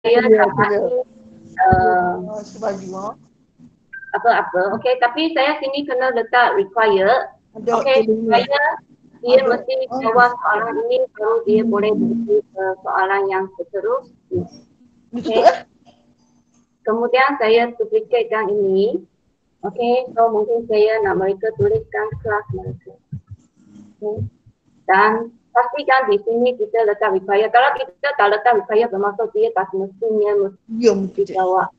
nak bagi Sebagi apa-apa. Okey, tapi saya sini kena letak required. ada Okey, supaya dia Ada. mesti jawab soalan ini baru dia boleh pergi ke soalan yang seterusnya. Okey. Kemudian saya duplicatekan ini. Okey, so mungkin saya nak mereka tuliskan kelas mereka. Okey. Dan pastikan di sini kita letak required. Kalau kita tak letak required bermaksud dia tak semestinya mesti jawab.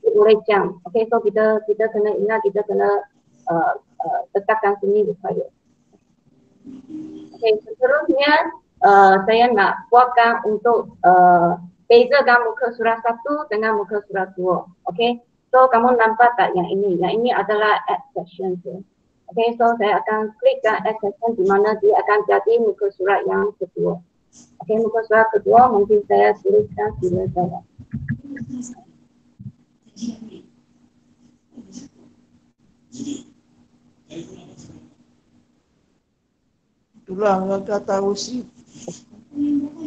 Boleh jam. Okey, so kita kena ingat kita kena letakkan sini required. Okey, seterusnya saya nak buatkan untuk bezakan muka surat 1 dengan muka surat 2. Okey, so kamu nampak tak yang ini? Yang ini adalah add section. Okey, so saya akan klikkan add section di mana dia akan jadi muka surat yang kedua. Okey, muka surat kedua mungkin saya tuliskan sila jawab. Itulah yang kata Usi.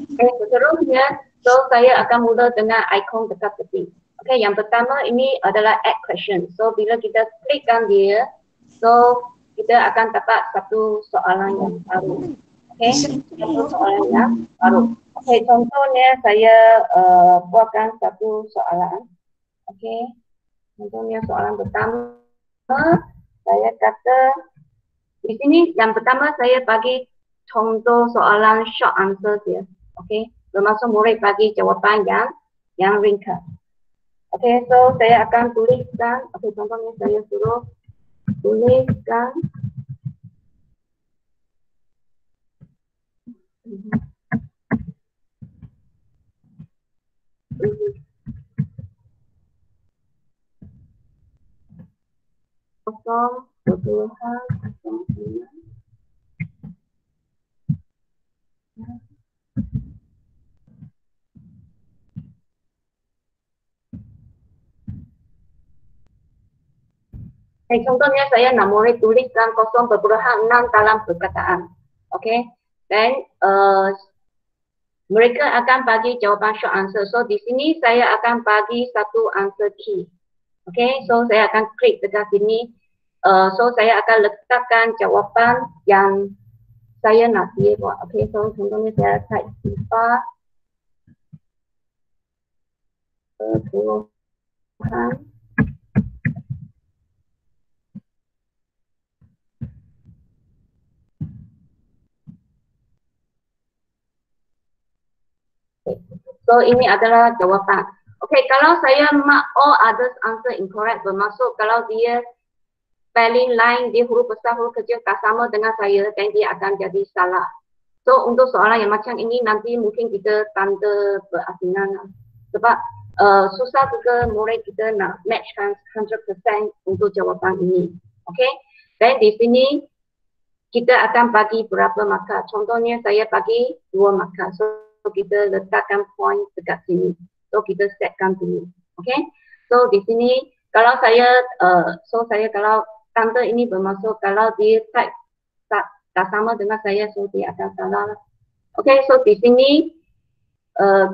Okey, seterusnya, so saya akan mula dengan ikon dekat tepi. Okey, yang pertama ini adalah add question. So bila kita klikkan dia, so kita akan dapat satu soalan yang baru. Okey, satu soalan yang baru. Okey, contohnya saya buatkan satu soalan. Okey, contohnya soalan pertama, saya kata di sini yang pertama saya bagi contoh soalan short answer dia. Okey, bermaksud murid bagi jawapan yang ringkas. Okey, so saya akan tuliskan. Okey, contohnya saya suruh tuliskan kosong perpuluhan 09. Contohnya saya nak murid tuliskan 0.6 dalam perkataan. Okey, dan mereka akan bagi jawapan short answer. So di sini saya akan bagi satu answer key. Okey, so saya akan klik dekat sini. So saya akan letakkan jawapan yang saya nak dia buat. Okey, so contohnya saya type sifar perpuluhan. So ini adalah jawapan. Okey, kalau saya mark all others answer incorrect, bermaksud kalau dia spelling line dia huruf besar huruf kecil tak sama dengan saya, dan dia akan jadi salah. So untuk soalan yang macam ini nanti mungkin kita tanda berasingan sebab susah juga murid kita nak matchkan 100% untuk jawapan ini. Okey, dan di sini kita akan bagi berapa markah. Contohnya saya bagi 2 markah. So kita letakkan point dekat sini. So kita setkan dulu. Okey. So di sini kalau saya kalau tanda ini bermaksud kalau dia type tak sama dengan saya, so dia akan salah. Okey, so di sini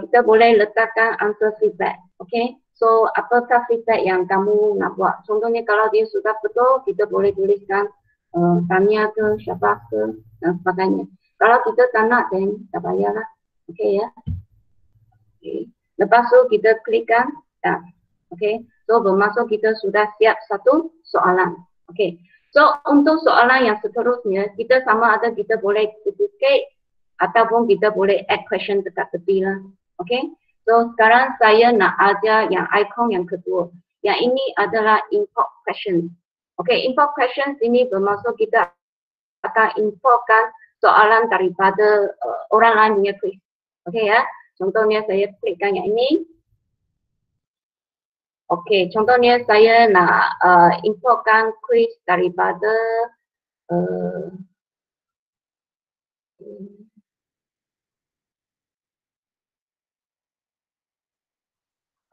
kita boleh letakkan answer feedback. Okey. So apakah feedback yang kamu nak buat? Contohnya kalau dia sudah betul, kita boleh tuliskan tanya ke siapa ke dan sebagainya. Kalau kita tak nak, then tak payahlah. Okey ya. Okay. Lepas tu kita klikkan done. Okey. So bermaksud kita sudah siap satu soalan. Okey. So untuk soalan yang seterusnya, kita sama ada kita boleh duplicate ataupun kita boleh add question dekat tepi lah. Okey. So sekarang saya nak ajar yang ikon yang kedua. Yang ini adalah import question. Okey, import question ini bermaksud kita akan importkan soalan daripada orang lain punya quiz. Okey ya. Contohnya saya klikkan yang ini. Okey, contohnya saya nak importkan quiz daripada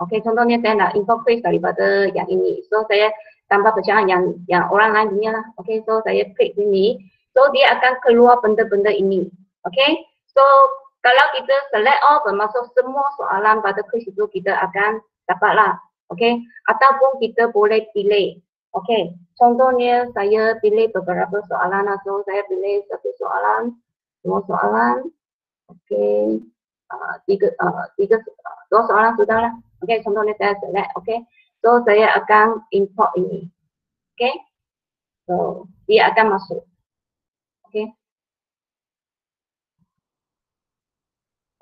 okey, contohnya saya nak import quiz daripada yang ini. So saya tambah pecahan yang orang lain punya lah. Okey, so saya klik sini. So dia akan keluar benda-benda ini. Okey. So kalau kita select all bermaksud semua soalan pada quiz itu kita akan dapatlah. Okey, ataupun kita boleh pilih. Okey, contohnya saya pilih beberapa soalan atau saya pilih satu soalan, dua soalan. Okey, dua soalan sudahlah. Okey, contohnya saya select. Okey, so saya akan import ini. Okey, so dia akan masuk. Okey.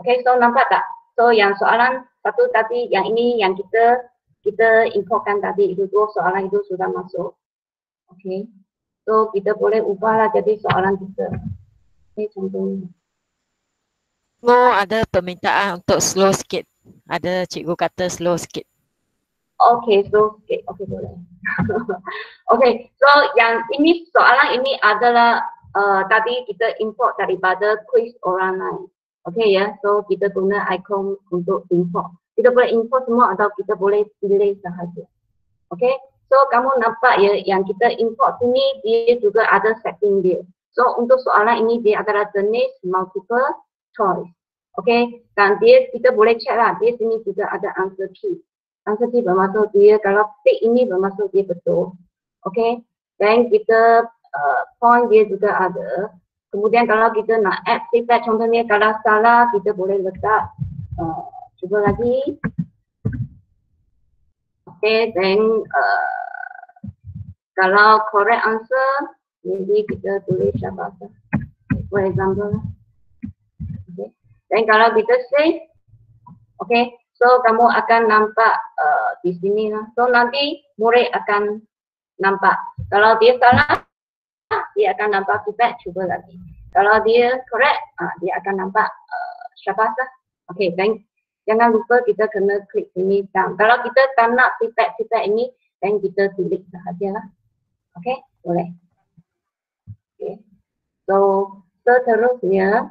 Okey, so nampak tak? So yang soalan satu tadi, yang ini yang kita importkan tadi itu dua soalan itu sudah masuk. Okey. So kita boleh ubahlah jadi soalan kita. Okey, contohnya. Oh, ada permintaan untuk slow sikit. Ada cikgu kata slow sikit. Okey, so okey boleh. Okey, so yang ini soalan ini adalah tadi kita import daripada quiz orang lain. Okey ya, so kita guna icon untuk import. Kita boleh import semua atau kita boleh pilih sahaja. Okey, so kamu nampak ya yang kita import sini dia juga ada setting dia. So untuk soalan ini dia adalah jenis multiple choice. Okey, dan dia kita boleh check lah, dia sini juga ada answer key. Answer key bermaksud dia kalau tick ini bermaksud dia betul. Okey, dan kita point dia juga ada. Kemudian kalau kita nak add feedback, contohnya kalau salah kita boleh letak cuba lagi. Okay, then kalau correct answer, jadi kita tulis apa? For example. Okay. Dan kalau kita save, okay, so kamu akan nampak di sini lah. So nanti murid akan nampak. Kalau dia salah, dia akan nampak feedback, cuba lagi. Kalau dia correct, dia akan nampak syabas lah. Okay, dan jangan lupa kita kena klik sini down. Kalau kita tak nak feedback ini, dan kita pilih sahaja lah. Okay, boleh. Okay, so seterusnya,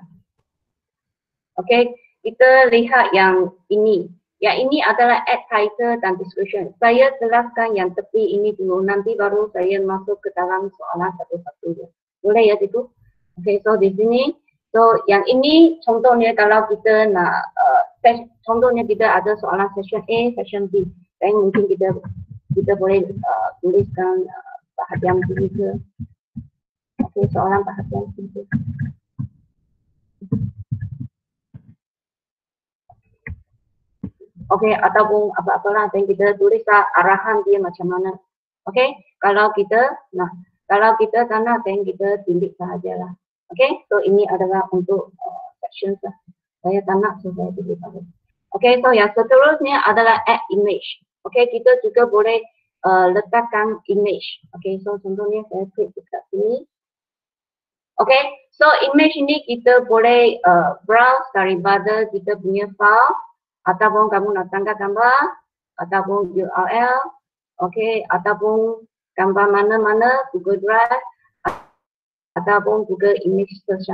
okay, kita lihat yang ini. Yang ini adalah add title dan description. Saya jelaskan yang tepi ini dulu, nanti baru saya masuk ke dalam soalan satu-satu. Boleh ya itu? Okay, so di sini, so yang ini contohnya kalau kita nak, contohnya kita ada soalan section A, section B, dan mungkin kita boleh tuliskan perhatian tiga. Okay, soalan perhatian tiga. Okey, ataupun apa-apalah dan kita tulis arahan dia macam mana. Okey, kalau kita tak nak dan kita delete sahajalah. Okey, so ini adalah untuk sections lah. Saya tak nak, so saya delete sahaja. Okey, so yang seterusnya adalah add image. Okey, kita juga boleh letakkan image. Okey, so contohnya saya klik dekat sini. Okey, so image ini kita boleh browse daripada kita punya file. Ataupun kamu nak tangkap gambar, ataupun URL, okay, ataupun gambar mana-mana, Google Drive, ataupun Google Image Search.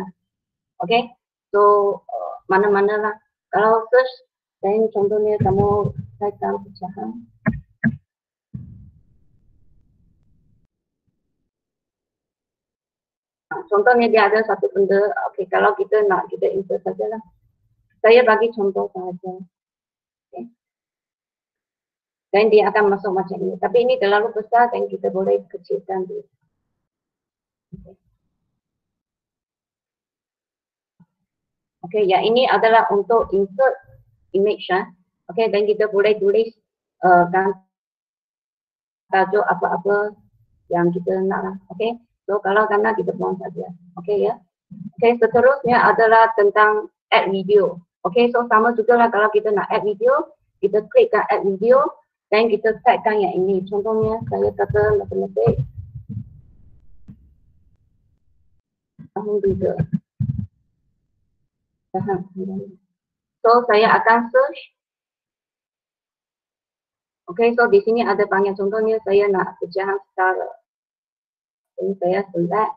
Okay, so mana-mana lah. Kalau search, dan contohnya kamu typekan pecahan. Contohnya dia ada satu benda, okay, kalau kita nak, kita insert sajalah. Saya bagi contoh sahaja. Okay. Dan dia akan masuk macam ini. Tapi ini terlalu besar dan kita boleh kecilkan dia. Okay, yang ini adalah untuk insert image. Okay, dan kita boleh tulis tajuk apa-apa yang kita nak lah. Okay, so kalau tak nak kita buang saja. Okay ya. Okay, seterusnya adalah tentang add video. Okay, so sama juga lah kalau kita nak add video, kita klikkan add video dan kita tagkan yang ini. Contohnya saya kata matematik tahun 3. So saya akan search. Okay, so di sini ada banyak contohnya saya nak pecahan setara. Jadi saya select.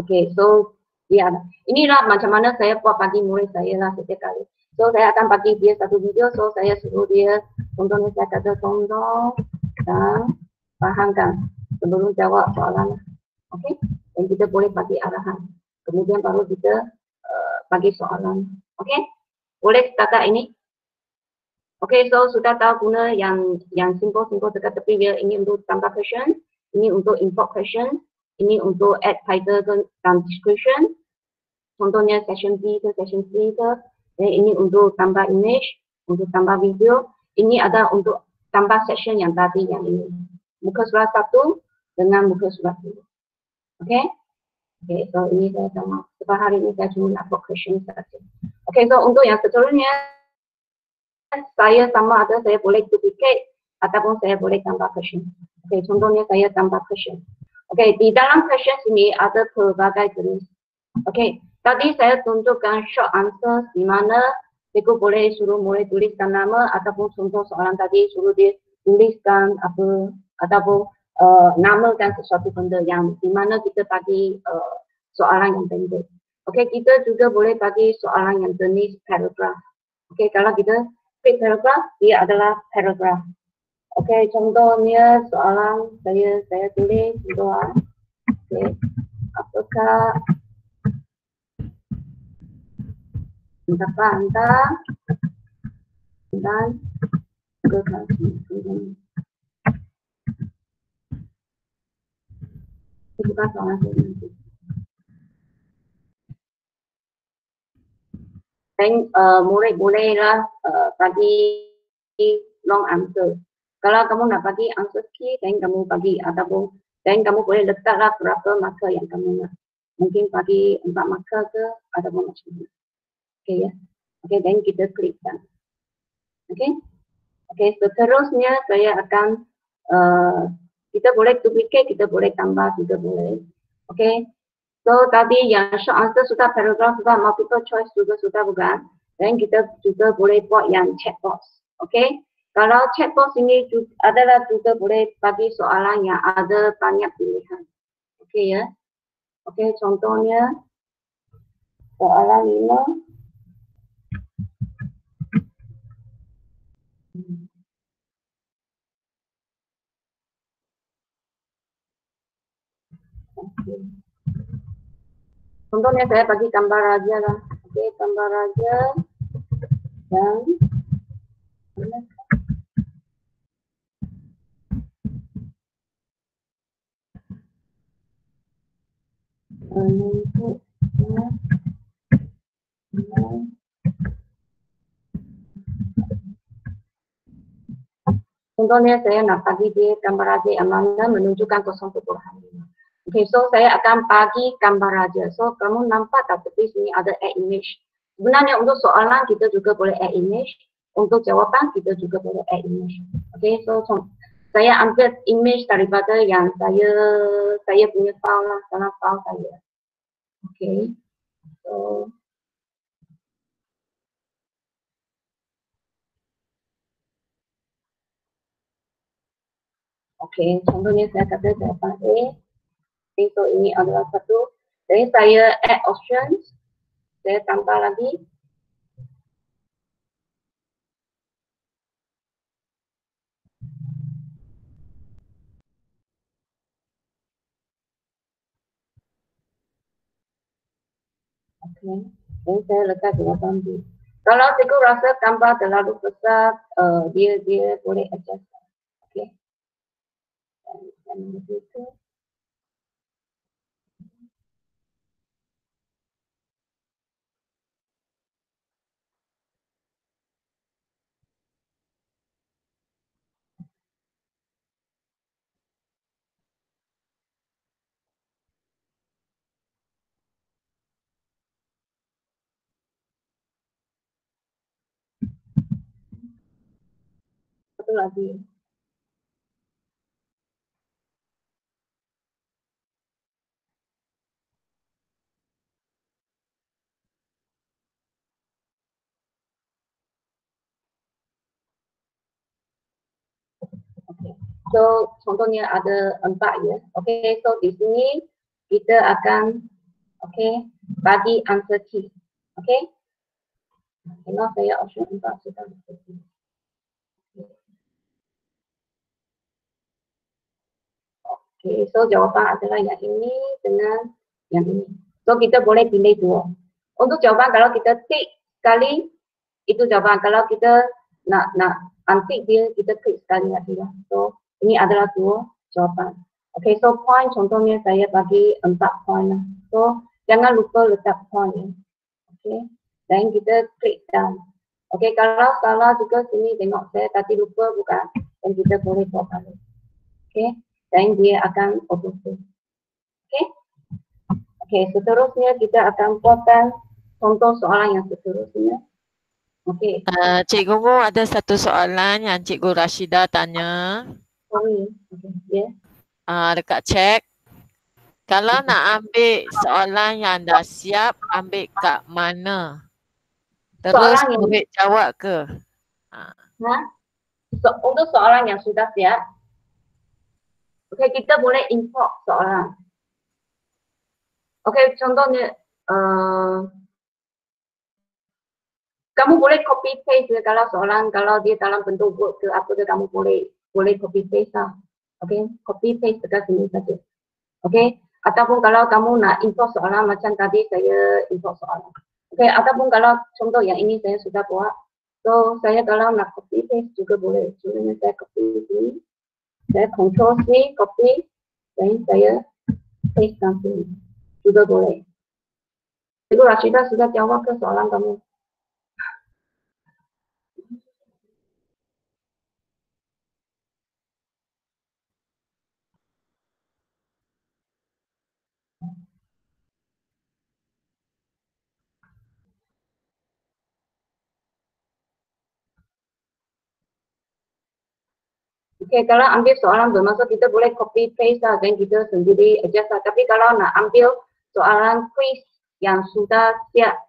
Okay, so dia ada. Inilah macam mana saya buat bagi murid saya lah setiap kali. So saya akan bagi dia satu video, so saya suruh dia contohnya saya kata tonton dan fahamkan sebelum jawab soalan. Okay, dan kita boleh bagi arahan kemudian baru kita bagi soalan. Okey, boleh start ini? Okey, so sudah tahu guna yang simple dekat tepi dia. Ini untuk tambah question, ini untuk import question, ini untuk add title dan description. Contohnya session B ke session C ke. Dan ini untuk tambah image, untuk tambah video. Ini ada untuk tambah section yang tadi yang ini. Muka surat 1 dengan muka surat 2. Okey? Okey, so ini saya sama. Sebab hari ini saya cuma nak buat question saja. Okey, so untuk yang seterusnya saya sama ada saya boleh duplicate ataupun saya boleh tambah question. Okey, contohnya saya tambah question. Okey, di dalam question ini ada pelbagai jenis. Okey, tadi saya tunjukkan short answer di mana cikgu boleh suruh mulai tuliskan nama ataupun contoh soalan tadi suruh dia tuliskan apa ataupun namakan sesuatu benda yang di mana kita bagi soalan yang pendek. Okey, kita juga boleh bagi soalan yang jenis paragraph. Okey, kalau kita klik paragraph, dia adalah paragraph. Okey, contohnya soalan saya tulis contoh. Okey, apakah Anda dan kekasih bukan soalan nanti. Dan murid bolehlah bagi long answer. Kalau kamu nak bagi answer key, dan kamu bagi ataupun dan kamu boleh letaklah berapa marker yang kamu nak. Mungkin bagi 4 marker ke ataupun macam mana. Okey ya. Okey, dan kita klikkan. Okey. Okey, seterusnya saya akan kita boleh duplicate, kita boleh tambah, kita boleh. Okey. So tadi yang short answer sudah, paragraph sudah, multiple choice juga sudah bukan? Dan kita juga boleh buat yang checkbox. Okey. Kalau checkbox ini juga adalah juga boleh bagi soalan yang ada banyak pilihan. Okey ya. Okey, contohnya soalan 5. Okay. Contohnya saya bagi gambar raja lah. Okey, gambar raja dan contohnya saya nak bagi dia gambar raja yang mana menunjukkan 0.5. Okay, so saya akan bagi gambar raja. So kamu nampak tak tepi sini ada add image. Sebenarnya untuk soalan kita juga boleh add image. Untuk jawapan kita juga boleh add image. Okay, so saya ambil image daripada yang saya punya file lah, dalam file saya. Okay, so okay, contohnya saya kata jawapan A. Okay, so ini adalah satu. Jadi saya add options. Saya tambah lagi. Okay. Dan saya letak jawapan B. Kalau cikgu rasa tambah terlalu besar, dia boleh adjust. Okay. Dan begitu. Satu lagi. Okay. So contohnya ada 4 ya. Okay, so di sini kita akan bagi answer key. Okay. Kalau saya option 4 sudah betul. Okay, so jawapan adalah yang ini dengan yang ini. So kita boleh pilih dua. Untuk jawaban kalau kita tik sekali itu jawaban. Kalau kita nak untick dia, kita klik sekali lagi lah. So ini adalah dua jawapan. Okay, so point contohnya saya bagi 4 point lah. So jangan lupa letak point ya. Okay, dan kita klik down. Okay, kalau salah juga sini tengok saya tadi lupa bukan, dan kita boleh buat balik. Okay, dan dia akan autofill. Okay. Okay, seterusnya kita akan buatkan contoh soalan yang seterusnya. Okay. Cikgu Mu ada satu soalan yang Cikgu Rashida tanya. Sorry. Okay. Yeah. Dekat chat. Kalau nak ambil soalan yang dah siap, ambil kat mana? Terus Soalan yang murid jawab ke? untuk soalan yang sudah siap, okay, kita boleh import soalan. Okay, contohnya, kamu boleh copy paste kalau soalan, kalau dia dalam bentuk Word ke apa ke, kamu boleh copy paste lah. Okay, copy paste dekat sini saja. Okay, ataupun kalau kamu nak import soalan macam tadi saya import soalan. Okay, ataupun kalau contoh yang ini saya sudah buat, so saya kalau nak copy paste juga boleh. Contohnya saya copy sini, saya control C, copy, dan saya paste ke sini juga boleh. Cikgu Rashida sudah jawab ke soalan kamu. Okay, kalau ambil soalan bermaksud kita boleh copy paste lah dan kita sendiri adjust lah. Tapi kalau nak ambil soalan quiz yang sudah siap,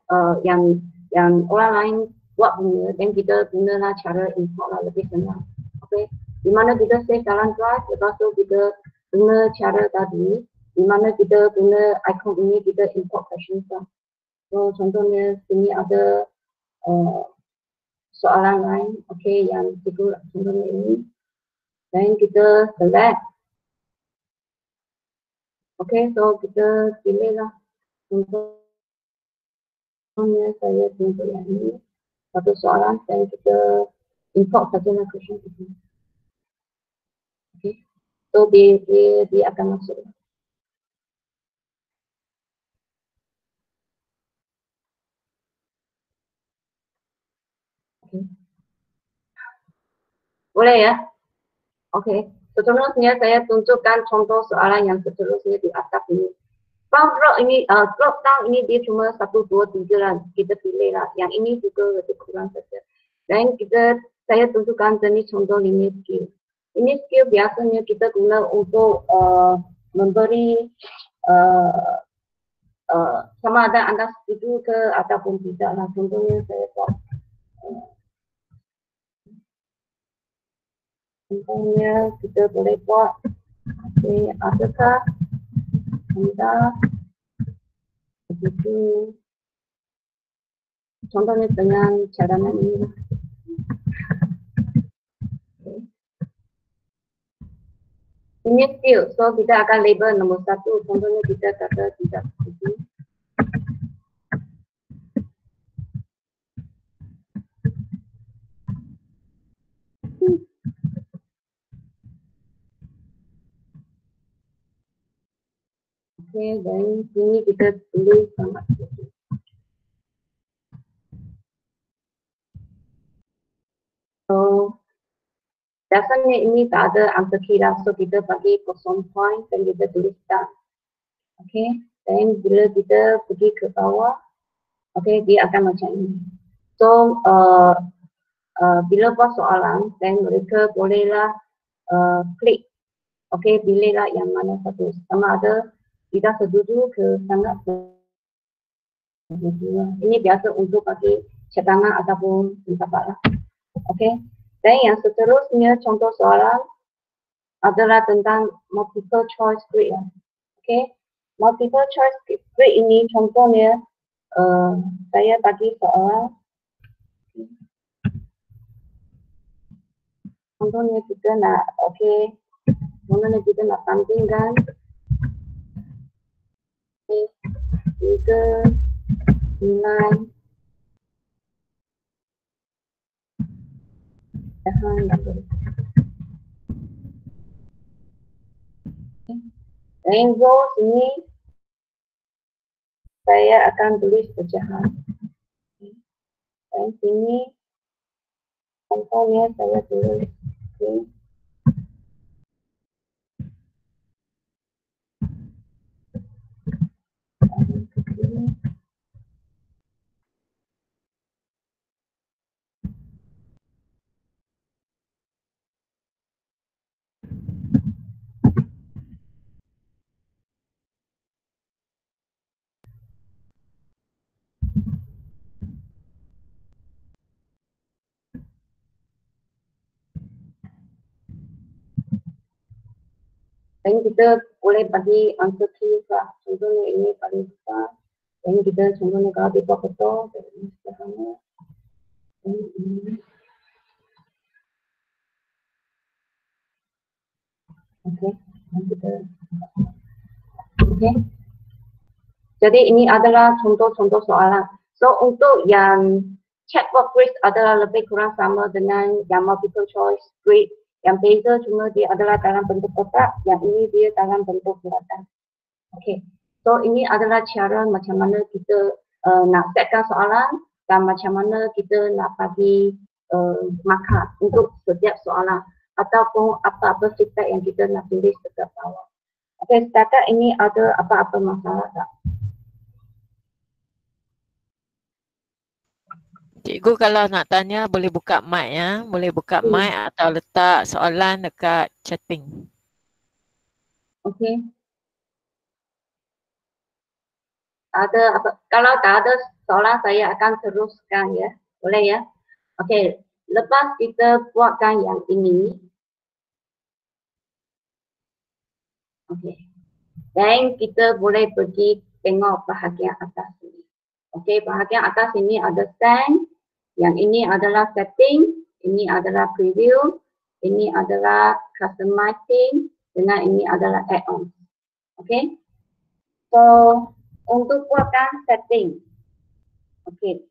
yang orang lain buat punya, dan kita gunalah cara import lah lebih senang. Okay, di mana kita save dalam drive, lepas tu kita guna cara tadi, di mana kita guna icon ini kita import questions lah. So contohnya sini ada soalan lain, okay, yang cikgu contohnya ini. Dan kita select. Okay, so kita pilih lah. Contohnya saya tunjuk yang ini. Satu soalan dan kita import saja lah question itu. Okay, so dia akan masuk. Okay. Boleh ya? Okay, seterusnya saya tunjukkan contoh soalan yang seterusnya di atas ini. From drop ini, drop down ini dia cuma 1, 2, 3 lah, kita pilih lah. Yang ini juga lebih kurang saja. Dan saya tunjukkan jenis contoh linear skill. Ini skill biasanya kita guna untuk memberi sama ada anda setuju ke ataupun tidak lah. Contohnya saya buat. Contohnya kita boleh buat, okay, adakah anda begitu, contohnya dengan cadangan ini. Okay. Ini skill, so kita akan label nombor 1, contohnya kita kata tidak setuju. Okay, dan sini kita tulis sama setuju. So, biasanya ini tak ada angka kira, so kita bagi kosong point dan kita tulis tak. Okay, dan bila kita pergi ke bawah, okay, dia akan macam ini. So, bila buat soalan, dan mereka bolehlah klik, okay, pilihlah yang mana satu, sama ada tidak setuju ke sangat setuju. Ini biasa untuk bagi cadangan ataupun pendapat lah. Okay. Dan yang seterusnya contoh soalan adalah tentang multiple choice grid. Okay. Multiple choice grid ini contohnya saya bagi soalan. Contohnya kita nak, okay, contohnya kita nak bandingkan. Okay. kita nilai pecahan double. Dan row sini saya akan tulis pecahan. Dan sini contohnya saya tulis. Okay. Dan kita boleh bagi answer key lah. Contohnya ini paling besar. Dan kita contohnya kalau dia buat betul, ini sederhana. Ini. Okey, dan kita. Okey. Jadi ini adalah contoh-contoh soalan. So untuk yang checkbox quiz adalah lebih kurang sama dengan yang multiple choice quiz. Yang beza cuma dia adalah dalam bentuk kotak, yang ini dia dalam bentuk bulatan. Okey. So ini adalah cara macam mana kita nak setkan soalan dan macam mana kita nak bagi markah untuk setiap soalan ataupun apa-apa feedback yang kita nak tulis dekat bawah. Okey, setakat ini ada apa-apa masalah tak? Cikgu kalau nak tanya boleh buka mic ya, boleh buka mic atau letak soalan dekat chatting. Okey. Ada apa? Kalau tak ada soalan saya akan teruskan ya. Boleh ya? Okey, lepas kita buatkan yang ini. Okey. Dan kita boleh pergi tengok bahagian atas ini. Okey, bahagian atas ini ada send. Yang ini adalah setting, ini adalah preview, ini adalah customizing, dengan ini adalah add-on. Okay. So, untuk buatkan setting. Okay.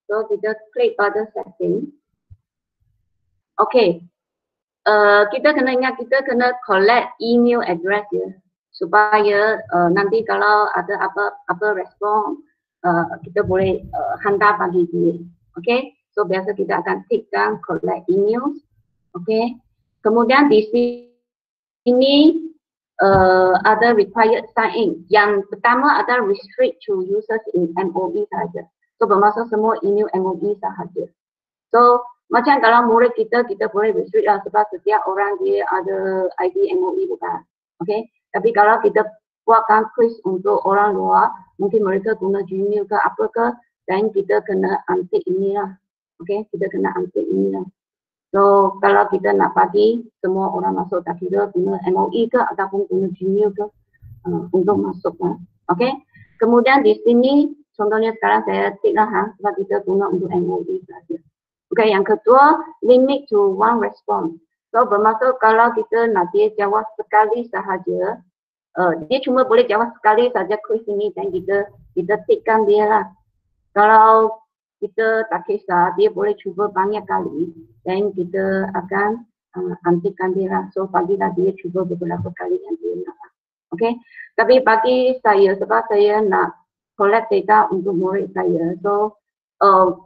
So, kita klik pada setting. Okay. Kita kena ingat, kita kena collect email address ya. Supaya nanti kalau ada apa respon, kita boleh hantar bagi dia. Okay, so biasa kita akan tikkan collect emails. Okay, kemudian di sini ada required sign in. Yang pertama ada restrict to users in MOE sahaja. So bermaksud semua email MOE sahaja. So macam kalau murid kita boleh restrict lah sebab setiap orang dia ada ID MOE bukan. Okay, tapi kalau kita buatkan quiz untuk orang luar, mungkin mereka guna Gmail ke apa ke, dan kita kena untick inilah. Okay, kita kena untick inilah. So, kalau kita nak bagi semua orang masuk, tak kira guna MOE ke ataupun guna Gmail ke untuk masuk. Okay, kemudian di sini, contohnya sekarang saya tick lah sebab kita guna untuk MOE saja. Okay, yang kedua, limit to one response. So, bermaksud kalau kita nak dia jawab sekali sahaja, dia cuma boleh jawab sekali saja quiz ini dan kita tickkan dia lah. Kalau kita tak kisah, dia boleh cuba banyak kali dan kita akan antikan dia lah. So, bagilah dia cuba beberapa kali yang dia nak. Okay. Tapi bagi saya, sebab saya nak collect data untuk murid saya. So,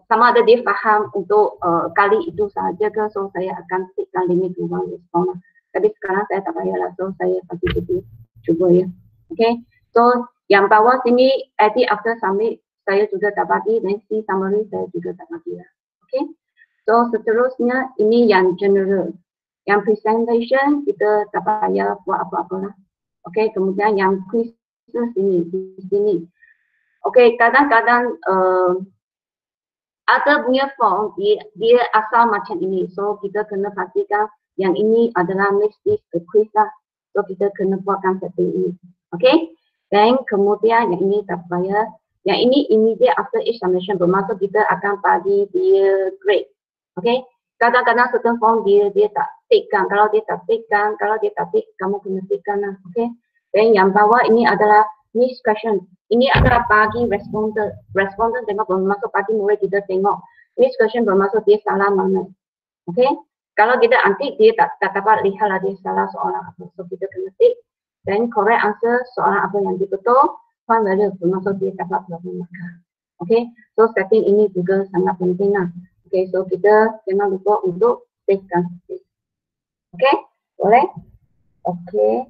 sama ada dia faham untuk kali itu sahaja ke. So, saya akan tickkan limit to one response. Tapi sekarang saya tak payah lah. So, saya bagi dia cuba ya. Okay. So, yang bawah sini, edit after submit. Saya juga tak bagi, dan see summary saya juga tak bagi lah. Okay. So, seterusnya ini yang general. Yang presentation kita tak payah buat apa-apa lah. Okay, kemudian yang quiz ini, di sini. Okay, kadang-kadang ada punya form, dia asal macam ini. So, kita kena pastikan yang ini adalah mesti quiz lah. So, kita kena buatkan seperti ini. Okay, dan kemudian yang ini tak payah. Yang ini immediate after each submission, bermaksud kita akan bagi dia grade. Okay, kadang-kadang certain form dia tak tickkan. Kalau dia tak tickkan, kalau dia tak tick, kamu kena tickkan lah. Okay, dan yang bawah ini adalah Next question. Ini adalah bagi responden. Responden tengok bermasuk bagi mulai kita tengok. Next question bermasuk dia salah mana. Okay? Kalau kita antik dia tak dapat lihat lah dia salah soalan apa. So kita kena tik. Then correct answer soalan apa yang dia betul. Point value bermasuk dia dapat berapa markah. Okay? So setting ini juga sangat penting lah. Okay? So kita jangan lupa untuk savekan. Okay? Boleh? Okay.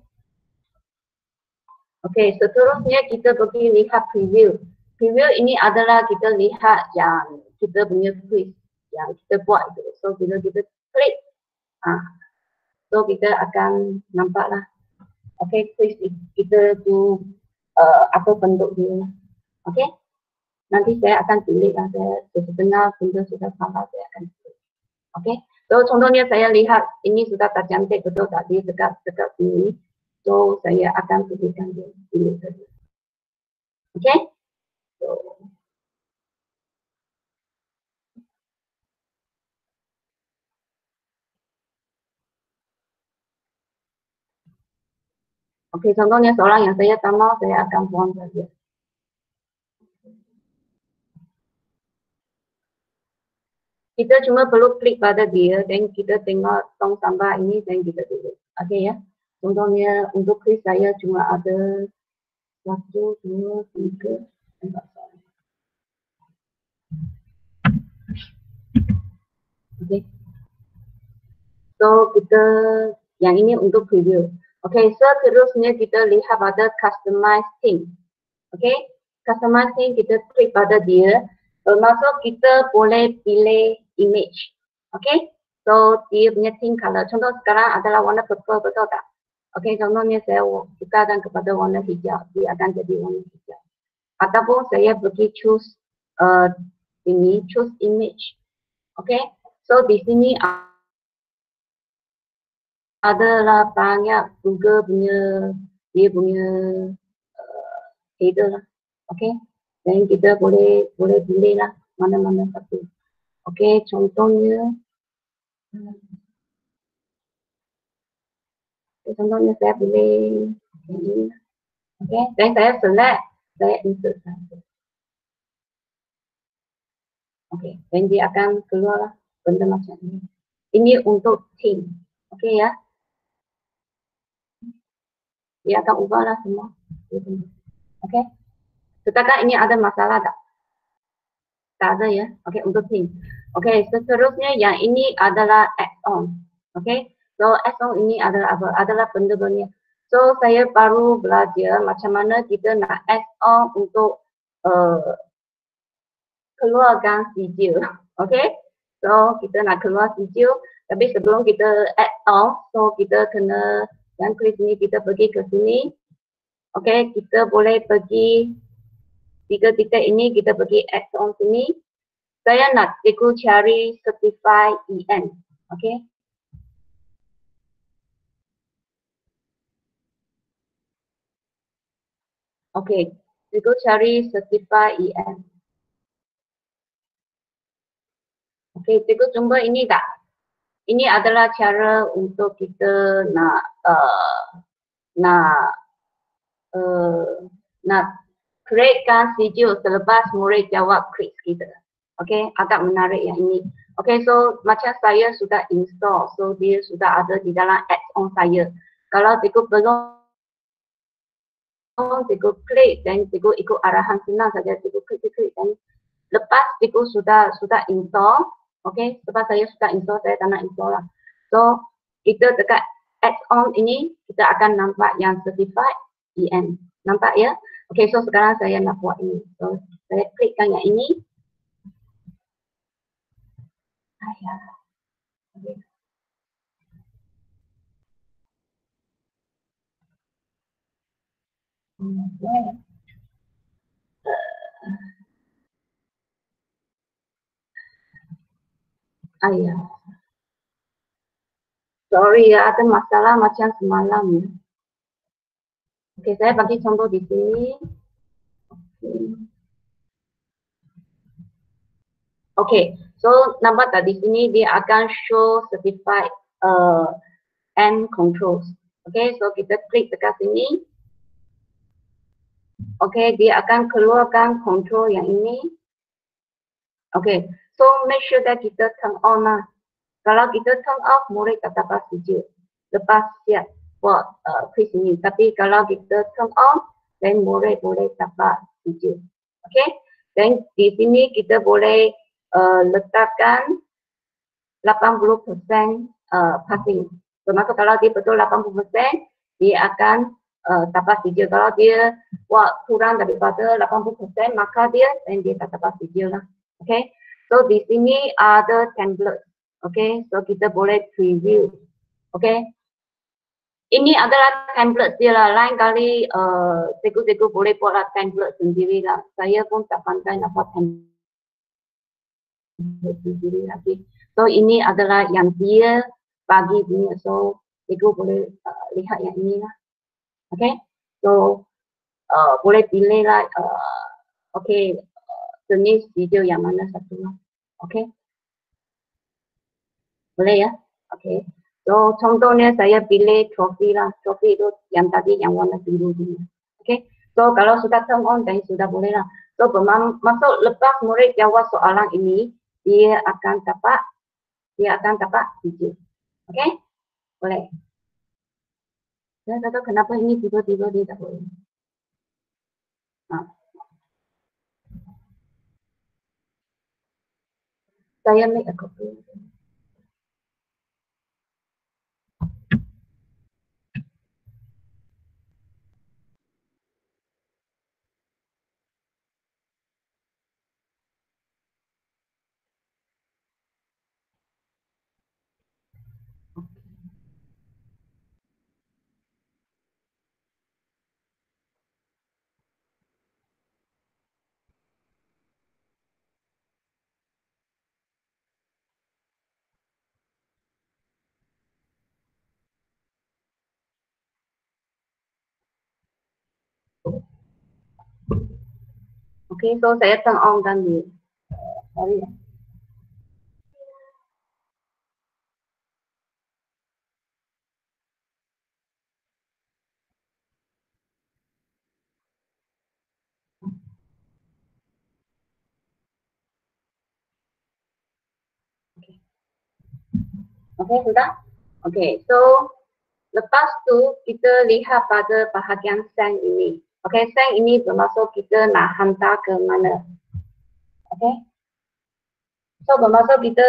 Okey, seterusnya kita pergi lihat preview. Preview ini adalah kita lihat yang kita punya quiz yang kita buat itu. So bila kita klik, so kita akan nampak lah. Okey, quiz kita tu apa bentuk dia. Okey, nanti saya akan tulis lah. Saya setengah benda sudah salah saya akan tulis. Okey, so contohnya saya lihat ini sudah tak cantik betul tak dia dekat sini. So saya akan tuliskan dia dulu tadi. Okay? So okay, contohnya soalan yang saya tak mau saya akan buang saja. Kita cuma perlu klik pada dia dan kita tengok tong tambah ini dan kita tulis. Okay ya? Contohnya untuk quiz saya cuma ada 1, 2, 3, 4 soalan. Okay. So kita yang ini untuk preview. Okay, seterusnya kita lihat pada customize theme. Okay, customize theme kita klik pada dia. Termasuk kita boleh pilih image. Okay, so dia punya theme color. Contoh sekarang adalah warna purple, betul tak? Okay, contohnya saya bukakan kepada warna hijau, dia akan jadi warna hijau. Ataupun saya pergi choose ini, choose image. Okay, so di sini adalah banyak Google punya dia punya header lah. Okay, dan kita boleh pilih lah mana-mana satu. Okay, contohnya saya pilih ini. Okay, dan saya select, saya insert saja. Okay, dan dia akan keluar lah benda macam ini. Ini untuk theme. Okay ya. Dia akan ubah lah semua. Okay. Setakat ini ada masalah tak? Tak ada ya. Okay, untuk theme. Okay, seterusnya yang ini adalah add-on. Okay, so add-on ini adalah apa? Adalah benda-benda. So saya baru belajar macam mana kita nak add-on untuk keluarkan video. Okay, so kita nak keluar video. Tapi sebelum kita add-on, so kita kena yang klik sini kita pergi ke sini. Okay, kita boleh pergi 3 titik ini kita pergi add-on sini. Saya nak cikgu cari certify EN. Okay. Okay, cikgu cari certify EN. Okay, cikgu jumpa ini tak? Ini adalah cara untuk kita nak createkan video selepas murid jawab quiz kita. Okay, agak menarik yang ini. Okay, so macam saya sudah install, so dia sudah ada di dalam add-on saya. Kalau cikgu belum, cikgu klik dan cikgu ikut arahan senang saja, cikgu klik dan lepas cikgu sudah install. Okay, sebab saya sudah install, saya tak nak install lah. So kita dekat add-on ini kita akan nampak yang certified EN. Nampak ya? Okay, so sekarang saya nak buat ini. So saya klikkan yang ini. Okay. Sorry ya, ada masalah macam semalam ya. Oke, saya bagi contoh di sini. Oke, so nampak tak di sini dia akan show certified and controls. Oke, so kita klik dekat sini. Okay, dia akan keluarkan control yang ini. Okay, so make sure that kita turn on lah. Kalau kita turn off, boleh tak dapat video. Lepas siap buat quiz ini. Tapi kalau kita turn on, then boleh dapat video. Okay, then di sini kita boleh letakkan 80% passing. Termasuk kalau dia betul 80%, dia akan dapat video. Kalau dia buat kurang daripada 80%, maka dia tak dapat video lah. Okay, so di sini ada template. Okay, so kita boleh preview. Okay, ini adalah template dia lah. Lain kali cikgu-cikgu boleh buatlah template sendiri lah. Saya pun tak pandai nak buat template sendiri lagi. So ini adalah yang dia bagi punya. So cikgu boleh lihat yang ini lah. Okay, so boleh pilih lah. Okay, jenis video yang mana satu lah. Okay, boleh ya. Okay, so contohnya saya pilih trofi lah. Trofi itu yang tadi yang warna biru ini. Okay, so kalau sudah turn on dan sudah boleh lah. So masuk lepas murid jawab soalan ini, dia akan dapat video. Okay, boleh. Saya tak tahu kenapa ini tiba-tiba dia tak boleh. Saya make a copy. Okay, so saya turn on kan dia. Sorry ya. Okay, sudah? Okay, so lepas tu kita lihat pada bahagian send ini. Okay, send ini bermaksud kita nak hantar ke mana. Okay, so bermaksud kita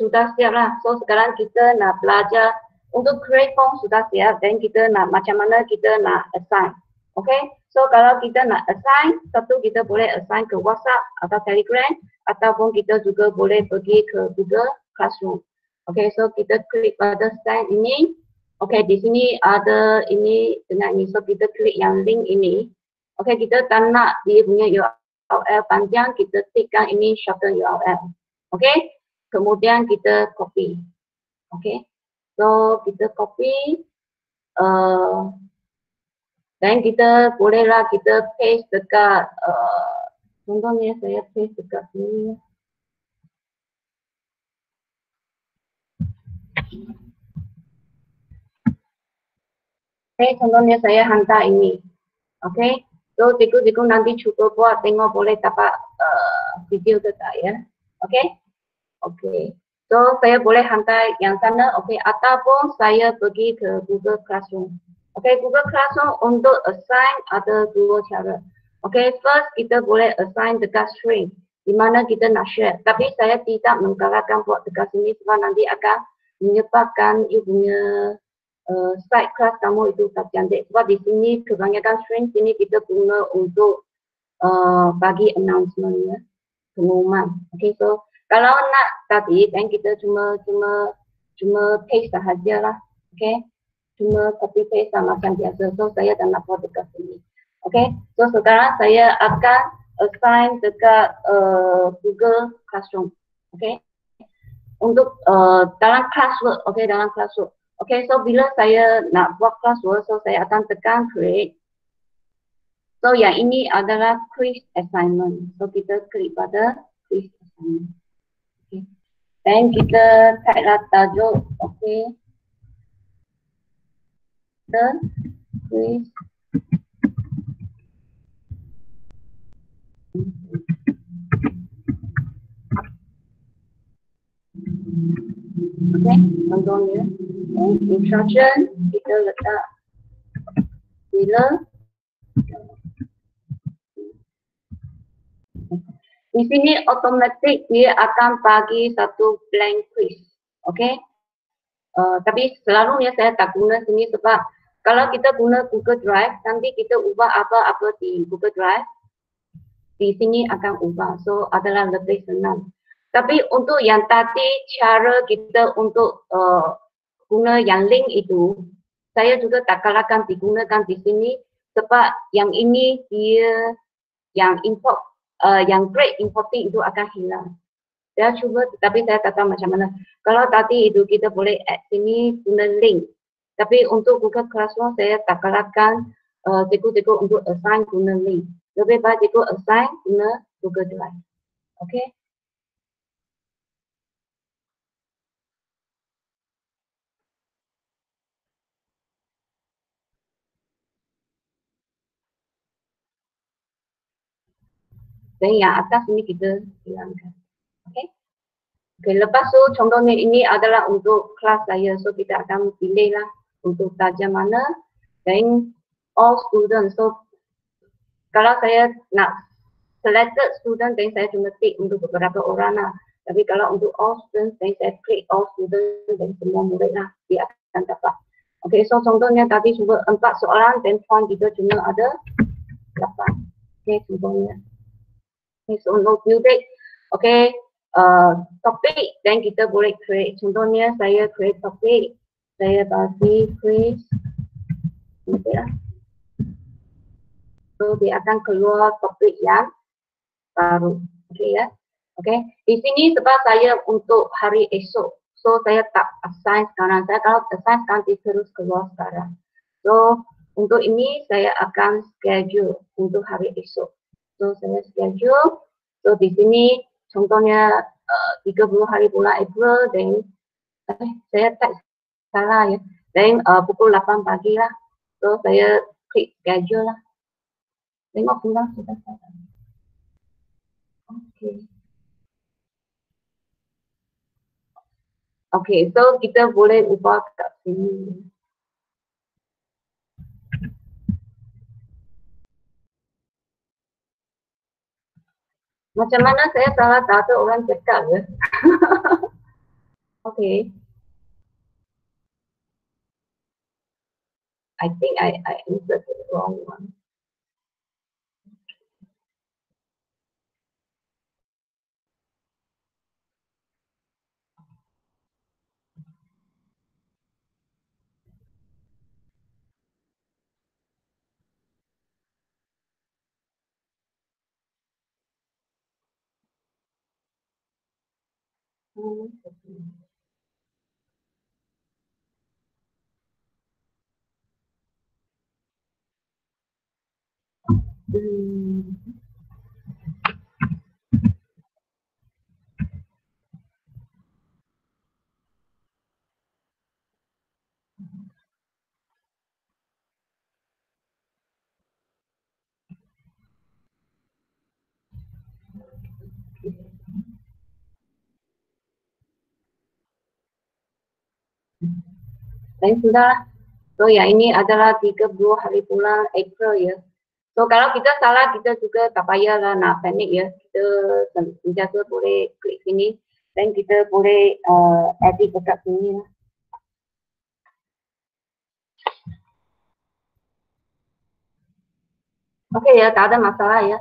sudah siap lah. So sekarang kita nak belajar untuk create form sudah siap. Dan kita nak macam mana kita nak assign. Okay, so kalau kita nak assign, satu kita boleh assign ke WhatsApp atau Telegram. Ataupun kita juga boleh pergi ke Google Classroom. Okay, so kita klik pada send ini. Okay, di sini ada ini dengan ini. So kita klik yang link ini. Okay, kita tak nak dia punya URL panjang, kita tikkan ini shorten URL. Okay, kemudian kita copy. Okay, so kita copy. Dan kita bolehlah kita paste dekat contohnya saya paste dekat sini. Okay, contohnya saya hantar ini. Okay, so cikgu-cikgu nanti cuba buat tengok boleh dapat video ke tak ya. Okay, okay. So saya boleh hantar yang sana. Okay, ataupun saya pergi ke Google Classroom. Okay, Google Classroom untuk assign ada dua cara. Okay, first kita boleh assign dekat string di mana kita nak share. Tapi saya tidak menggalakkan buat dekat sini sebab nanti akan menyebabkan you punya slide kelas kamu itu tak cantik. Sebab di sini kebanyakan string sini kita guna untuk bagi announcement ya, pengumuman. Okay, so kalau nak tadi kan kita cuma paste sahaja lah. Okay, cuma copy paste sama macam biasa. So saya tak nak buat dekat sini. Okay, so sekarang saya akan assign dekat Google Classroom. Okay, untuk dalam classwork. Okay, dalam classwork. Okay, so bila saya nak buat classwork, so saya akan tekan create. So yang ini adalah quiz assignment. So kita klik pada quiz assignment. Okay. Dan kita type lah tajuk. Okay. The quiz Okay, contohnya. Instruction kita letak bila di sini automatic dia akan bagi satu blank quiz. Okay. Tapi selalunya saya tak guna sini sebab kalau kita guna Google Drive, nanti kita ubah apa-apa di Google Drive, di sini akan ubah. So adalah lebih senang. Tapi untuk yang tadi cara kita untuk guna yang link itu, saya juga tak kalahkan digunakan di sini sebab yang ini dia yang import, yang grade importing itu akan hilang. Saya cuba, tapi saya tak tahu macam mana. Kalau tadi itu kita boleh add sini guna link. Tapi untuk Google Classroom saya tak kalahkan cikgu-cikgu untuk assign guna link. Lebih baik cikgu assign guna Google Drive. Okay. Dan yang atas ini kita hilangkan. Okay. Okay, lepas tu contohnya ini adalah untuk kelas saya. So kita akan pilih lah untuk saja mana. Dan all students. So kalau saya nak selected student, dan saya cuma tick untuk beberapa orang lah. Tapi kalau untuk all students, dan saya klik all students dan semua murid lah, dia akan dapat. Okay, so contohnya tadi cuba 4 soalan, dan point kita cuma ada 8. Okay, contohnya. Okay, so untuk music, okay, topik, dan kita boleh create. Contohnya saya create topik, saya bagi quiz. Okay lah. So dia akan keluar topik yang baru. Okay ya. Okay. Di sini sebab saya untuk hari esok. So saya tak assign sekarang. Saya kalau assign nanti terus keluar sekarang. So untuk ini saya akan schedule untuk hari esok. So saya schedule. So di sini contohnya 30 hari bulan April, dan saya tak salah ya. Dan pukul 8 pagi lah. So saya klik schedule lah. Tengok pulang sudah salah. Okay. Okay, so kita boleh ubah kat sini. Macam mana saya salah tak ada orang cakap ya? Okay. I think I answered the wrong one. Dan sudah. So yang ini adalah 30 hari bulan April ya. So kalau kita salah, kita juga tak payahlah nak panik ya. Kita sentiasa boleh klik sini dan kita boleh edit dekat sini lah. Okay ya, tak ada masalah ya.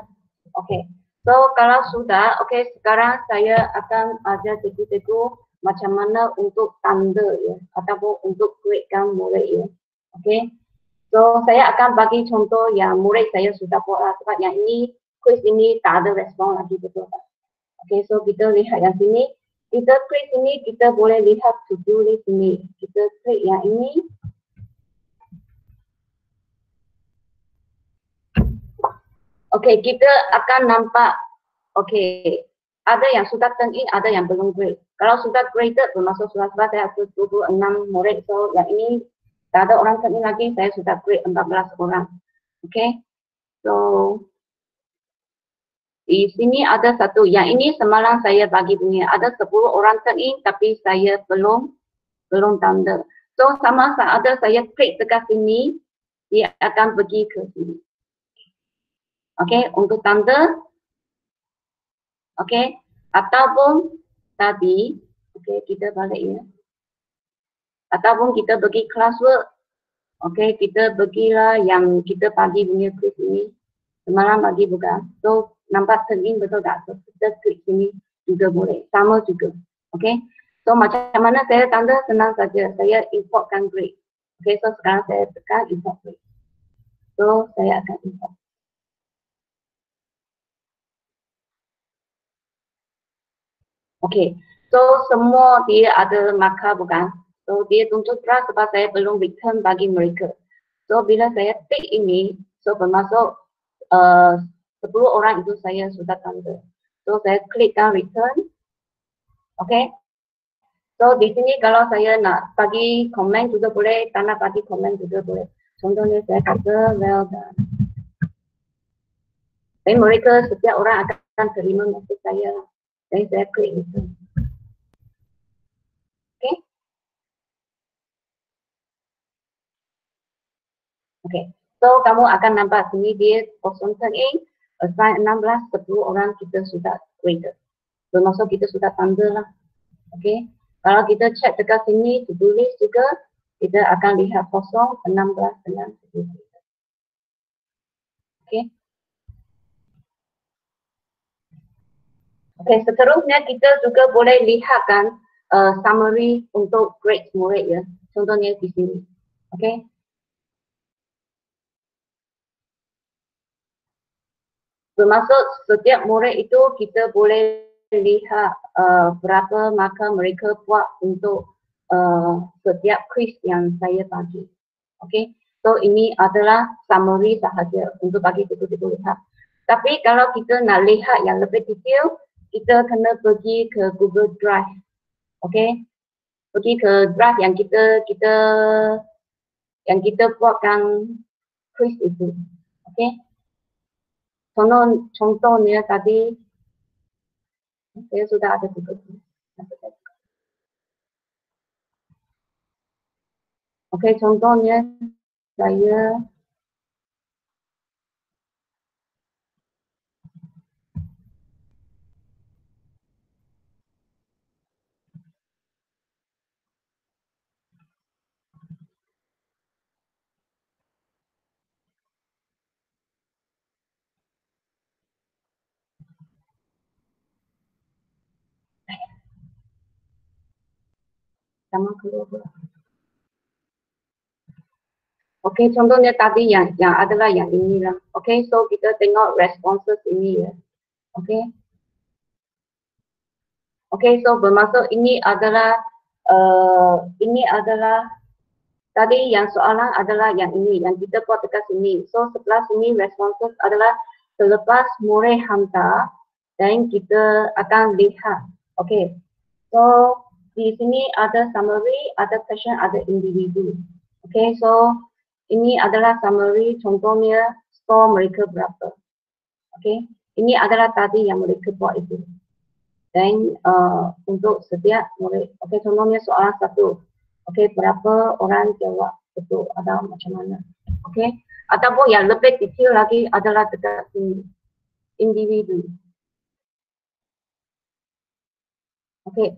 Okay. So kalau sudah, okay, sekarang saya akan ajar cikgu-cikgu macam mana untuk tanda ya, ataupun untuk createkan murid ya. Okay. So saya akan bagi contoh yang murid saya sudah buat lah, sebab yang ini quiz ini tak ada respon lagi, betul tak? Okay, so kita lihat yang sini. Kita klik sini, kita boleh lihat to-do list ini. Kita klik yang ini. Okay, kita akan nampak, okay, ada yang sudah turn in, ada yang belum grade. Kalau sudah graded, bermaksud sudah saya ada 26 murid. So yang ini tak ada orang turn in lagi, saya sudah grade 14 orang. Okay, so di sini ada satu, yang ini semalam saya bagi punya, ada 10 orang turn in tapi saya belum tanda. So sama ada saya klik dekat sini, dia akan pergi ke sini. Okey, untuk tanda, okey, ataupun tadi, okey kita balik ya. Ataupun kita pergi classwork, okey kita pergilah yang kita pagi punya klik ini. Semalam bagi bukan. So nampak turn in betul tak? So, kita klik sini juga boleh. Sama juga. Okay. So macam mana saya tanda? Senang saja. Saya importkan grade. Okay. So sekarang saya tekan import grade. So saya akan import. Okay. So semua dia ada markah bukan? So dia tuntut keras sebab saya belum return bagi mereka. So bila saya tick ini, so bermaksud 10 orang itu saya sudah tanda. So saya klikkan return. Okay. So di sini kalau saya nak bagi komen juga boleh, tak nak bagi komen juga boleh. Contohnya saya kata well done. Dan mereka setiap orang akan terima mesej saya. Dan saya klik return. Okay. Okay. So kamu akan nampak sini dia kosong turn in. Assign 16, 10 orang kita sudah graded. Bermaksud kita sudah tanda lah. Okay. Kalau kita cek dekat sini, to-do list juga, kita akan lihat kosong 16 dengan 10. Okay. Okay, seterusnya kita juga boleh lihatkan summary untuk grade murid ya. Contohnya di sini. Okay. Bermaksud setiap murid itu kita boleh lihat berapa markah mereka buat untuk setiap quiz yang saya bagi. Okay, so ini adalah summary sahaja untuk bagi kita lihat. Tapi kalau kita nak lihat yang lebih detail, kita kena pergi ke Google Drive. Okay, pergi ke Drive yang kita buatkan quiz itu. Okay. Contohnya tadi saya sudah ada tugas. Oke, contohnya saya sama keluar. Oke, contohnya tadi yang adalah yang inilah. Oke, so kita tengok responses ini ya. Oke. Oke, so bermaksud ini adalah tadi yang soalan adalah yang ini yang kita buat dekat sini. So setelah sini responses adalah selepas murid hantar dan kita akan lihat. Oke. So di sini ada summary, ada question, ada individu. Okay, so ini adalah summary, contohnya skor mereka berapa. Okay, ini adalah tadi yang mereka buat itu. Dan untuk setiap murid, okay, contohnya soalan 1. Okay, berapa orang jawab betul atau macam mana. Okay, ataupun yang lebih detail lagi adalah dekat sini, individu. Okay.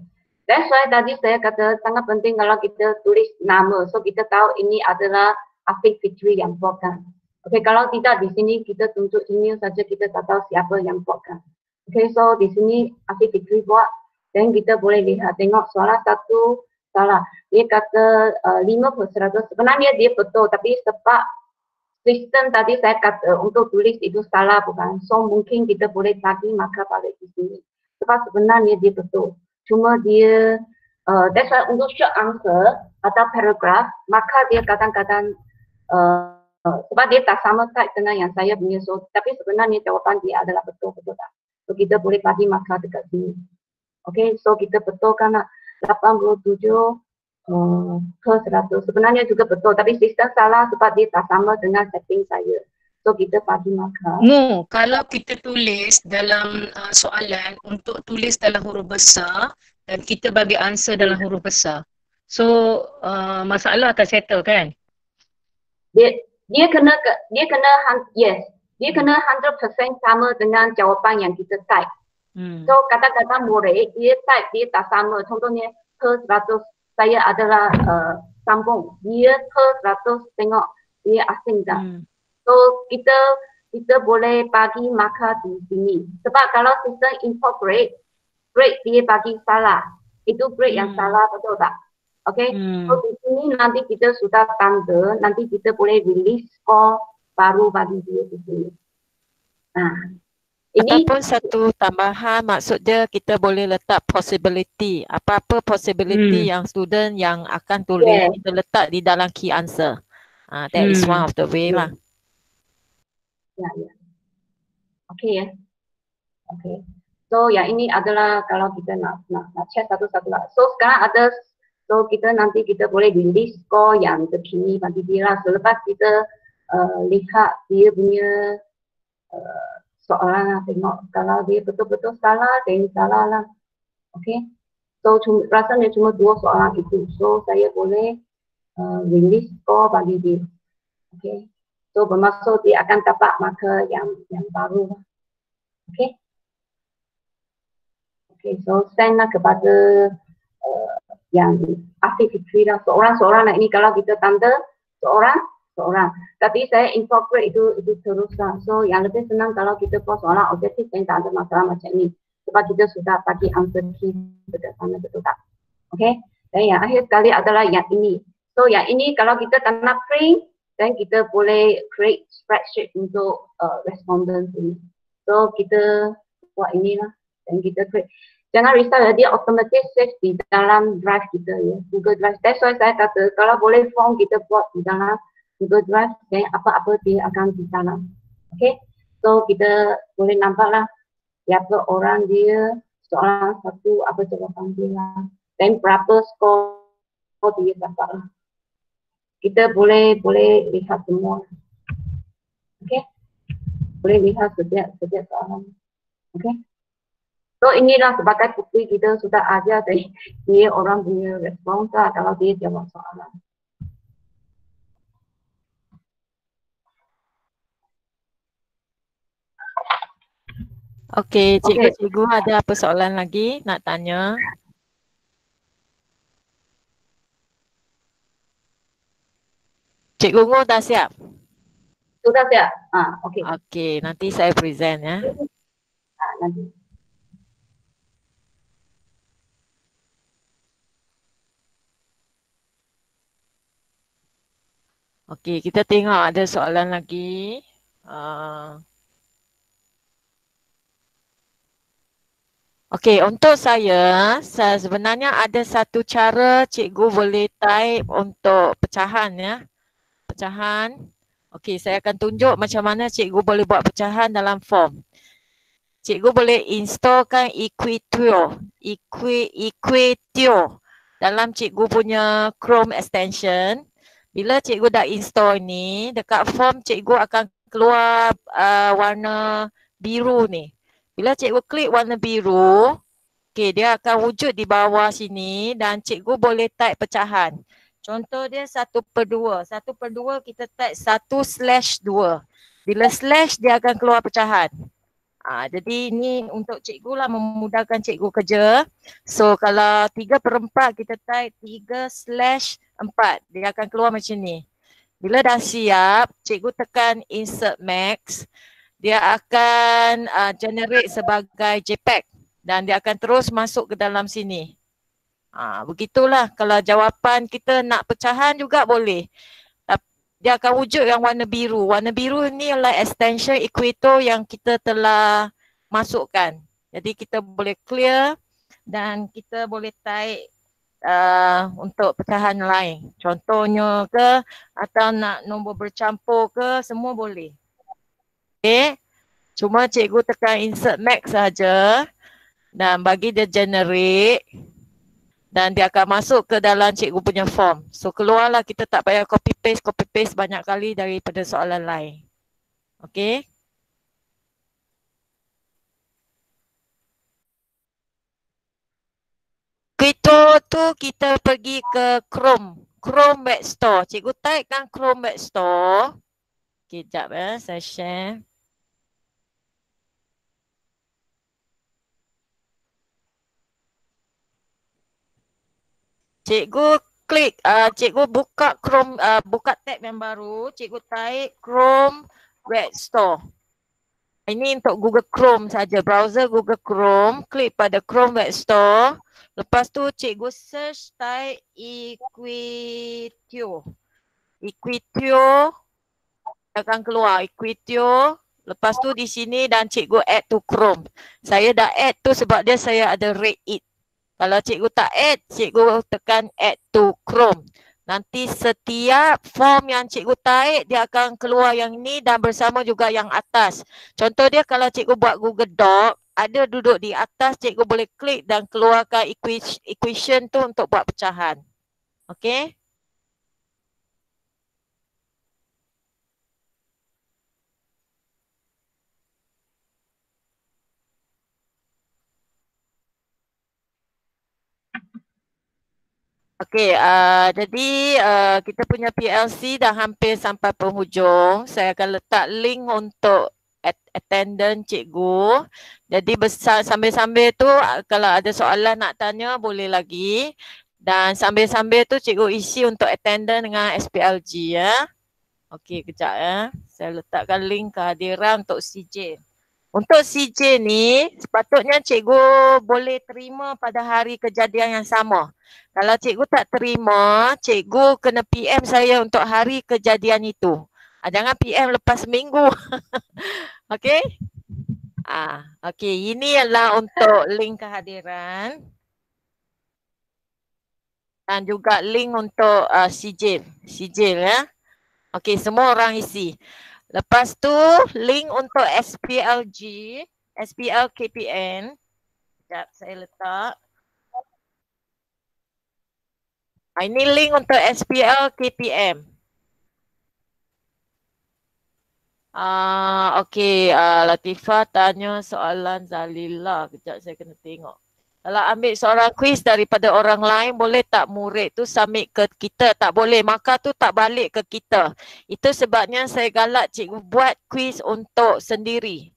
That's why tadi saya kata sangat penting kalau kita tulis nama. So kita tahu ini adalah Afiq Fitri yang buatkan. Okay, kalau tidak di sini kita tunjuk email saja kita tak tahu siapa yang buatkan. Okay, so di sini Afiq Fitri buat dan kita boleh lihat tengok soalan 1 salah. Dia kata 5%. Sebenarnya dia betul tapi sebab sistem tadi saya kata untuk tulis itu salah bukan. So mungkin kita boleh bagi markah balik di sini. Sebab sebenarnya dia betul. Cuma dia, that's why untuk short answer atau paragraph, maka dia kadang-kadang sebab dia tak sama type dengan yang saya punya, so, tapi sebenarnya jawapan dia adalah betul-betul tak. So kita boleh bagi markah dekat sini. Okay, so kita betulkan 87 ke 100. Sebenarnya juga betul, tapi sistem salah sebab dia tak sama dengan setting saya. So kita bagi markah. No, kalau kita tulis dalam soalan untuk tulis dalam huruf besar dan kita bagi answer dalam huruf besar. So masalah akan settle kan? Dia kena yes, dia kena 100% sama dengan jawapan yang kita type. So kata-kata murid dia type dia tak sama. Contohnya per 100 saya adalah sambung. Dia per 100 tengok dia asing dah. So kita boleh bagi markah di sini. Sebab kalau sistem incorporate grade dia bagi salah. Itu grade yang salah, betul tak? Okay, so di sini nanti kita sudah tanda, nanti kita boleh release score baru bagi dia di sini. Nah, ini ataupun satu tambahan, maksud dia kita boleh letak possibility. Apa-apa possibility yang student yang akan tulis, kita letak di dalam key answer. That is one of the way lah. Ya. Okay ya. Okay. So yang ini adalah kalau kita nak check satu-satu lah. So sekarang ada, so nanti kita boleh release score yang terkini bagi dia lah. Selepas kita lihat dia punya soalan lah, tengok kalau dia betul-betul salah, then salah lah. Okay. So rasanya cuma 2 soalan itu. So saya boleh release score bagi dia. Okay. So bermaksud dia akan dapat markah yang baru. Okay. Okay, so send lah kepada yang Afif Fitri lah. Seorang-seorang lah ini kalau kita tanda seorang. Tapi saya incorporate itu terus lah. So yang lebih senang kalau kita post soalan objektif dan tak ada masalah macam ni. Sebab kita sudah bagi answer key berdasarkan betul tak? Okay. Dan yang akhir sekali adalah yang ini. So yang ini kalau kita tak nak print, dan kita boleh create spreadsheet untuk respondent ini. So kita buat inilah dan kita create. Jangan risau, dia automatic save di dalam drive kita ya, Google Drive. That's why saya kata kalau boleh form kita buat di dalam Google Drive dan apa-apa dia akan di dalam. Okay, so kita boleh nampak lah siapa orang dia, soalan satu apa jawapan dia lah, dan berapa skor dia dapat lah. Kita boleh lihat semua. Okay. Boleh lihat setiap soalan. Okay. So inilah sebagai bukti kita sudah ajar dari dia orang punya respons lah kalau dia jawab soalan. Okay, cikgu ada apa soalan lagi nak tanya? Cikgu Ngô dah siap? Sudah siap? Okay. Okay, nanti saya present ya. Nanti. Okay, kita tengok ada soalan lagi. Okay, untuk saya sebenarnya ada satu cara cikgu boleh type untuk pecahan ya. Pecahan. Okey, saya akan tunjuk macam mana cikgu boleh buat pecahan dalam form. Cikgu boleh installkan Equatio dalam cikgu punya Chrome extension. Bila cikgu dah install ni, dekat form cikgu akan keluar warna biru ni. Bila cikgu klik warna biru, okey, dia akan wujud di bawah sini dan cikgu boleh type pecahan. Contoh dia 1/2. 1/2 kita type 1/2. Bila slash dia akan keluar pecahan. Jadi ini untuk cikgu lah, memudahkan cikgu kerja. So kalau 3/4 kita type 3/4. Dia akan keluar macam ni. Bila dah siap, cikgu tekan insert max. Dia akan generate sebagai JPEG. Dan dia akan terus masuk ke dalam sini. Begitulah kalau jawapan kita nak pecahan juga boleh. Dia akan wujud yang warna biru. Warna biru ni adalah extension Equator yang kita telah masukkan. Jadi kita boleh clear dan kita boleh type untuk pecahan lain. Contohnya ke atau nak nombor bercampur ke, semua boleh. Okay. Cuma cikgu tekan insert max saja dan bagi dia generate. Dan dia akan masuk ke dalam cikgu punya form. So keluarlah, kita tak payah copy paste banyak kali daripada soalan lain. Okey. Kita tu kita pergi ke Chrome Web Store. Cikgu type kan Chrome Web Store. Kejap saya share. Cikgu klik, cikgu buka Chrome, buka tab yang baru, cikgu type Chrome Web Store. Ini untuk Google Chrome saja, browser Google Chrome, klik pada Chrome Web Store. Lepas tu cikgu search type Equitio. Equitio akan keluar Equitio. Lepas tu di sini dan cikgu add to Chrome. Saya dah add tu sebab dia saya ada rate it. Kalau cikgu tak add, cikgu tekan add to Chrome. Nanti setiap form yang cikgu tarik, dia akan keluar yang ni dan bersama juga yang atas. Contoh dia kalau cikgu buat Google Doc, ada duduk di atas, cikgu boleh klik dan keluarkan equation tu untuk buat pecahan. Okey? Okey, jadi kita punya PLC dah hampir sampai penghujung. Saya akan letak link untuk attendance cikgu. Jadi sambil-sambil tu kalau ada soalan nak tanya boleh lagi. Dan sambil-sambil tu cikgu isi untuk attendance dengan SPLG ya. Okey, kejap ya. Saya letakkan link kehadiran untuk CJ. Untuk CJ ni, sepatutnya cikgu boleh terima pada hari kejadian yang sama. Kalau cikgu tak terima, cikgu kena PM saya untuk hari kejadian itu. Jangan PM lepas seminggu. Okey? Okey, ini adalah untuk link kehadiran. Dan juga link untuk sijil. Sijil ya. Okey, semua orang isi. Lepas tu link untuk SPLG, SPL KPN. Sekejap saya letak. Ini link untuk SPL KPM. Okey, Latifah tanya soalan Zalila. Kejap saya kena tengok. Kalau ambil seorang kuis daripada orang lain, boleh tak murid tu submit ke kita? Tak boleh, maka tu tak balik ke kita. Itu sebabnya saya galak cikgu buat kuis untuk sendiri.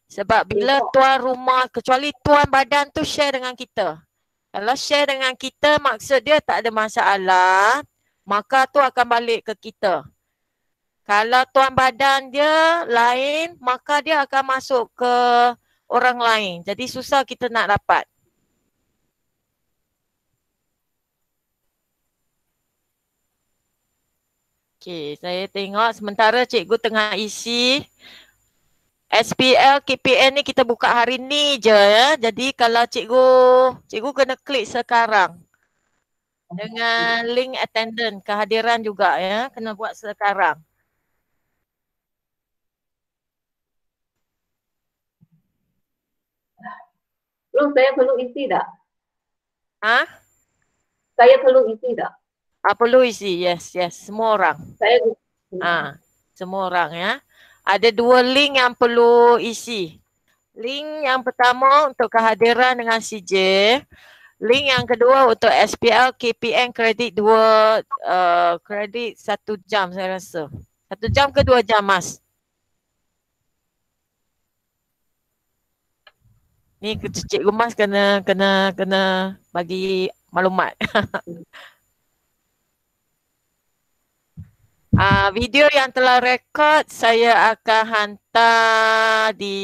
Sebab bila tuan rumah, kecuali tuan badan tu share dengan kita. Kalau share dengan kita, maksud dia tak ada masalah, maka tu akan balik ke kita. Kalau tuan badan dia lain, maka dia akan masuk ke orang lain. Jadi susah kita nak dapat. Okey, saya tengok sementara cikgu tengah isi. SPL KPN ni kita buka hari ni je ya. Jadi kalau cikgu kena klik sekarang. Dengan link attendance, kehadiran juga ya. Kena buat sekarang. Saya perlu isi tak? Saya perlu isi tak? Perlu isi, yes. Semua orang. Semua orang ya. Ada 2 link yang perlu isi. Link yang pertama untuk kehadiran dengan CJ. Link yang kedua untuk SPL KPN kredit 2 kredit 1 jam saya rasa. 1 jam ke 2 jam Mas? Ni Cikgu Mas kena bagi maklumat. Video yang telah rekod saya akan hantar di